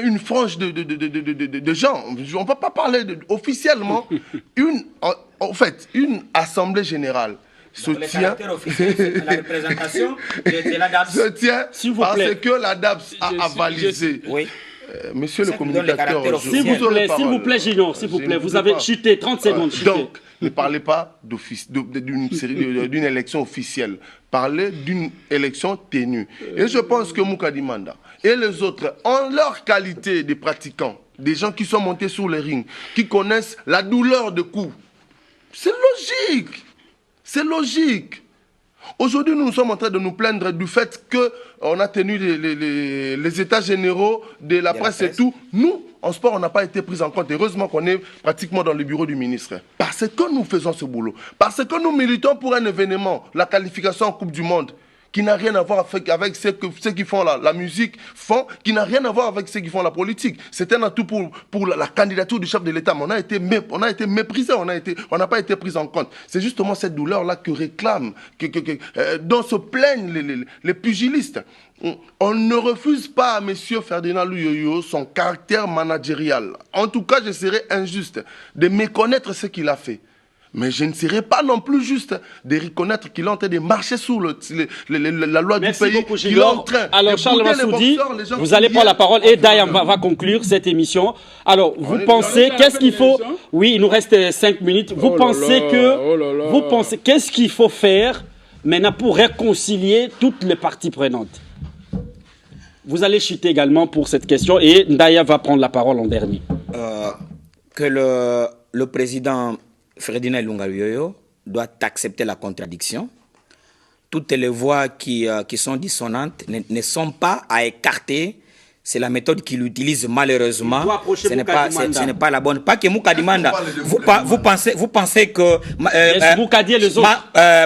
une frange de gens. On ne peut pas parler officiellement. En fait, une assemblée générale se tient... La représentation de la DAPS. Se tient parce que la DAPS a avalisé. Oui. Monsieur le communicateur, s'il vous plaît, Junior, s'il vous plaît, vous avez chuté 30 secondes. Donc, ne parlez pas d'une élection officielle. Parlez d'une élection ténue. Et je pense que Moukadi Manda et les autres, en leur qualité de pratiquants, des gens qui sont montés sur les rings, qui connaissent la douleur de coups, c'est logique. C'est logique. Aujourd'hui, nous sommes en train de nous plaindre du fait qu'on a tenu les états généraux de la presse et tout. Nous, en sport, on n'a pas été pris en compte. Heureusement qu'on est pratiquement dans le bureau du ministre. Parce que nous faisons ce boulot. Parce que nous militons pour un événement, la qualification en Coupe du Monde, qui n'a rien à voir avec ceux qui font la musique, qui n'a rien à voir avec ceux qui font la politique. C'est un atout pour la candidature du chef de l'État. Mais on a été méprisé, on n'a pas été pris en compte. C'est justement cette douleur-là que réclament, dont se plaignent les pugilistes. On ne refuse pas à M. Ferdinand Luyoyo son caractère managérial. En tout cas, je serais injuste de méconnaître ce qu'il a fait. Mais je ne serais pas non plus juste de reconnaître qu'il est en train de marcher sous la loi du pays. Beaucoup, alors, Charles Massoudi, vous allez prendre la parole et Dayam va conclure cette émission. Alors, vous pensez, qu'est-ce qu'il faut... Oui, il nous reste 5 minutes. Vous pensez qu'est-ce qu'il faut faire maintenant pour réconcilier toutes les parties prenantes? Vous allez chuter également pour cette question et Ndaya va prendre la parole en dernier. Que le président Ferdinand Ilunga Luyoyo doit accepter la contradiction. Toutes les voix qui sont dissonantes ne sont pas à écarter. C'est la méthode qu'il utilise malheureusement. Ce n'est pas la bonne. Pas que Moukadi Manda. Vous pensez que Moukadi et les autres. Et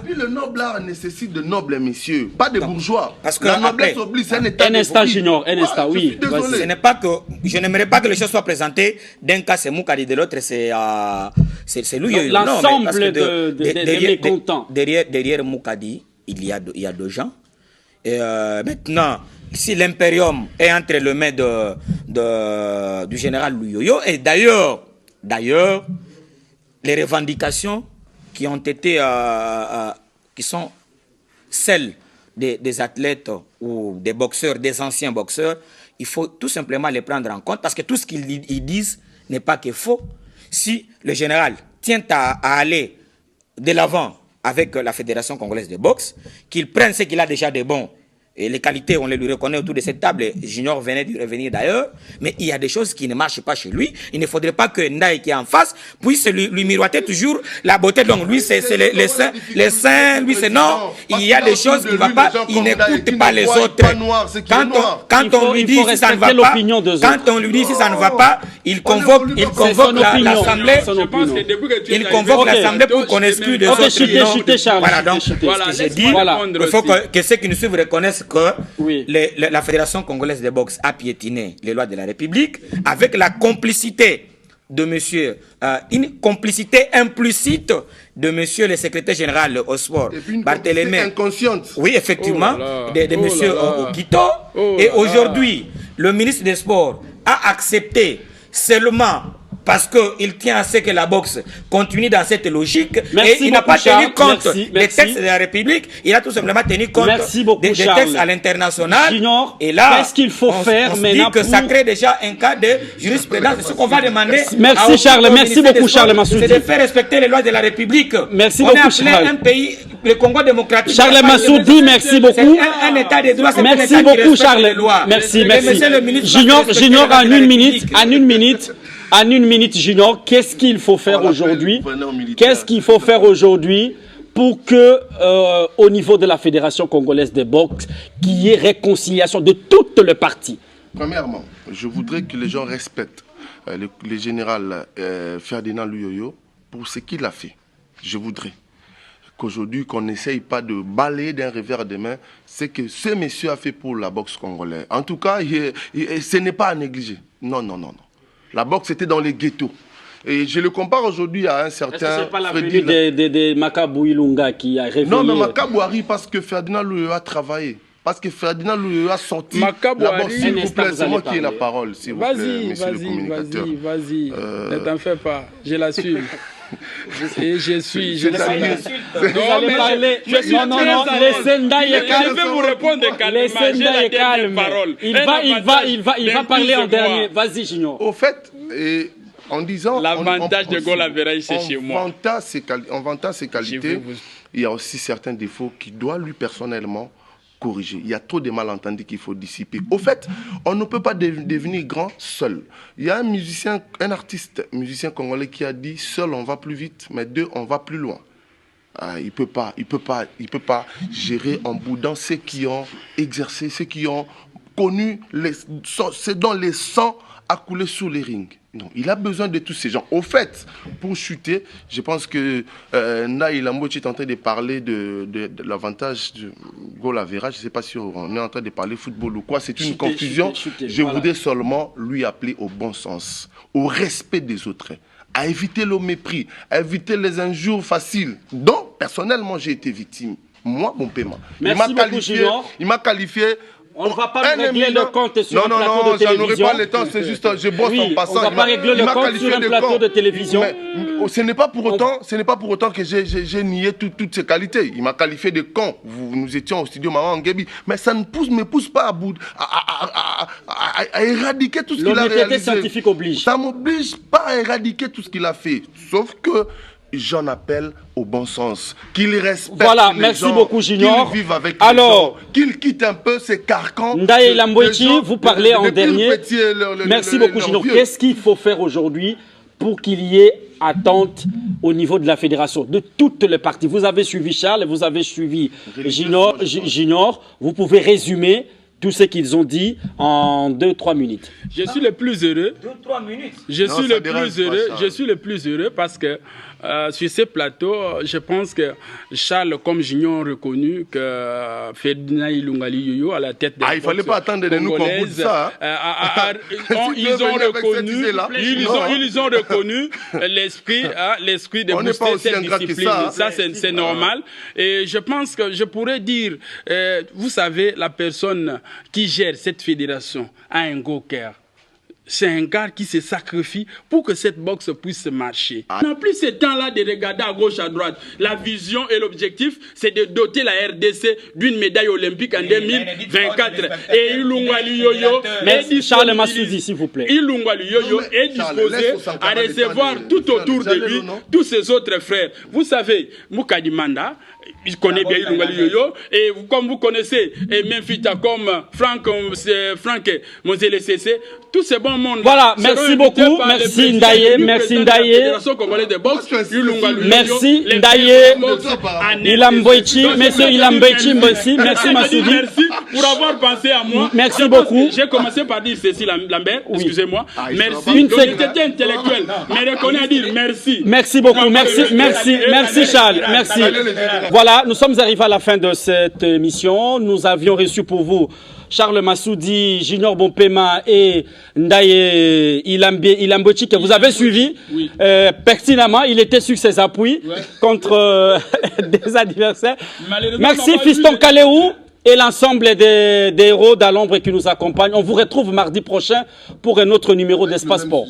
puis le noble art nécessite de nobles messieurs, pas de bourgeois. Parce que la noblesse oblige, c'est un état. Un instant, Junior, un instant, oui. Ce n'est pas que je n'aimerais pas que les choses soient présentées. D'un cas c'est Moukadi, de l'autre c'est lui. L'ensemble des mécontents. Derrière Moukadi, il y a deux gens. Et maintenant, si l'impérium est entre les mains du général Luyoyo, et d'ailleurs, les revendications qui ont été, qui sont celles des athlètes ou des boxeurs, des anciens boxeurs, il faut tout simplement les prendre en compte parce que tout ce qu'ils disent n'est pas que faux. Si le général tient à aller de l'avant avec la Fédération congolaise de boxe, qu'il prenne ce qu'il a déjà de bon. Et les qualités, on les lui reconnaît autour de cette table. Junior venait de revenir d'ailleurs. Mais il y a des choses qui ne marchent pas chez lui. Il ne faudrait pas que Ndaye qui est en face puisse lui miroiter toujours la beauté. Donc lui, c'est les seins, lui c'est non. Il y a des choses qui ne vont pas. Il n'écoute pas les autres. Quand on lui dit si ça ne va pas, quand on lui dit si ça ne va pas, il convoque l'Assemblée. Il convoque l'Assemblée pour qu'on exclue des autres. Voilà, donc ce que j'ai dit, il faut que ceux qui nous suivent reconnaissent que la Fédération congolaise de boxe a piétiné les lois de la République avec la complicité de monsieur, une complicité implicite de monsieur le secrétaire général au sport, Barthélémy. Inconsciente. Oui, effectivement, de monsieur Okito. Et aujourd'hui, le ministre des Sports a accepté seulement parce qu'il tient à ce que la boxe continue dans cette logique. Merci et il n'a pas Charles. tenu compte Merci. des textes de la République, il a tout simplement tenu compte des textes à l'international. Et là, qu'est-ce qu'il faut faire maintenant dit que ça crée déjà un cas de jurisprudence. C'est ce qu'on va demander. Merci Charles, merci beaucoup Charles Massoudi. C'est de faire respecter les lois de la République. Merci beaucoup Charles. On est un pays, le Congo démocratique. Charles Massoudi, merci beaucoup. C'est un état de droit. Merci beaucoup Charles. Merci. Junior, en une minute, Junior, qu'est-ce qu'il faut faire aujourd'hui? Qu'est-ce qu'il faut faire aujourd'hui pour que, au niveau de la Fédération congolaise de boxe, qu'il y ait réconciliation de toutes les parties? Premièrement, je voudrais que les gens respectent le général Ferdinand Luyoyo pour ce qu'il a fait. Je voudrais qu'aujourd'hui, qu'on n'essaye pas de balayer d'un revers de main ce que ce monsieur a fait pour la boxe congolaise. En tout cas, ce n'est pas à négliger. Non. La boxe était dans les ghettos. Et je le compare aujourd'hui à un certain... Est-ce que c'est pas la venue de Makabou Ilunga qui a réveillé... Non, mais Makabou arrive parce que Ferdinand Luyoyo a travaié. Parce que Ferdinand Luyoyo a sorti la boxe. S'il vous plaît, c'est moi qui ai la parole, s'il vous plaît, monsieur le communicateur. Vas-y, ne t'en fais pas, je l'assume. Je suis. Non, laissez Ndaye calme. Je vais vous répondre calmement. Laissez Ndaye calme. Il va parler en dernier. Vas-y, Junior. Au fait, en disant... L'avantage de Golaveraï, c'est chez moi. En vantant ses qualités, il y a aussi certains défauts qu'il doit lui personnellement corriger. Il y a trop de malentendus qu'il faut dissiper. Au fait, on ne peut pas devenir grand seul. Il y a un artiste musicien congolais qui a dit « Seul, on va plus vite, mais deux, on va plus loin ». Il peut pas gérer en boudant ceux qui ont exercé, ceux qui ont connu, c'est dans les sangs à couler sur les rings. Non, il a besoin de tous ces gens. Au fait, pour chuter, je pense que Ndaye Lambochi est en train de parler de l'avantage de Golavera. Je ne sais pas si on est en train de parler football ou quoi. C'est une confusion. Je voudrais seulement lui appeler au bon sens, au respect des autres, à éviter le mépris, à éviter les injures faciles dont, personnellement, j'ai été victime. Moi, mon paiement. Il m'a qualifié. On ne va pas régler le compte sur un plateau de télévision. Non, j'en aurai pas le temps, c'est juste, je bosse en passant. On ne va pas régler le compte sur un plateau de télévision. Mais ce n'est pas pour autant que j'ai nié toutes ses qualités. Il m'a qualifié de con. Nous étions au studio Maman Ngebi. Mais ça ne me pousse pas à éradiquer tout ce qu'il a réalisé. L'honnêteté scientifique oblige. Ça ne m'oblige pas à éradiquer tout ce qu'il a fait. Sauf que j'en appelle au bon sens, qu'il respecte les gens, beaucoup, Junior. Qu'il vive avec les gens, qu'il quitte un peu ces carcans. Ndaye Lambochi, vous parlez en dernier. Merci beaucoup, Junior. Qu'est-ce qu'il faut faire aujourd'hui pour qu'il y ait attente au niveau de la fédération, de toutes les parties? Vous avez suivi Charles, vous avez suivi Junior. Vous pouvez résumer tout ce qu'ils ont dit en 2-3 minutes. Je suis le plus heureux. 2-3 minutes. Je suis le plus heureux parce que sur ces plateaux, je pense que Charles comme Junior ont reconnu que Ferdinand Ilunga Luyoyo à la tête de la il fallait pas attendre de nous qu'on goûte ça. Ils ont reconnu l'esprit de booster cette discipline. Ça, c'est normal. Et je pense que je pourrais dire, vous savez, la personne qui gère cette fédération a un gros cœur. C'est un gars qui se sacrifie pour que cette boxe puisse marcher. On n'a plus ce temps-là de regarder à gauche, à droite. La vision et l'objectif, c'est de doter la RDC d'une médaille olympique en 2024. Et Ilunga Luyoyo est Charles Massoudi, s'il vous plaît. Ilunga Luyoyo est disposé à recevoir tout autour de lui tous ses autres frères. Vous savez, Moukadimanda, il connaît bien Ilunga Luyoyo, et comme vous connaissez, et même Fita comme Franck Mozele Cessé, tous ces bons mondes. Voilà, merci beaucoup, merci Ndaye, merci Ndaye. Merci Ndaye, Ilamboichi, monsieur Ilamboichi, merci Massoudi. Merci pour avoir pensé à moi. Merci beaucoup. J'ai commencé par dire Cécile Lambert, excusez-moi. Merci. Une l'honnêteté intellectuelle, mais reconnaît à dire merci. Merci beaucoup, merci Charles, merci. Voilà, nous sommes arrivés à la fin de cette émission. Nous avions reçu pour vous Charles Massoudi, Junior Bompema et Ndaye Ilambochi que vous avez suivi pertinemment. Il était sur ses appuis contre des adversaires. Merci Fiston Kaleou et l'ensemble des héros d'Alombre qui nous accompagnent. On vous retrouve mardi prochain pour un autre numéro d'Espace Sport.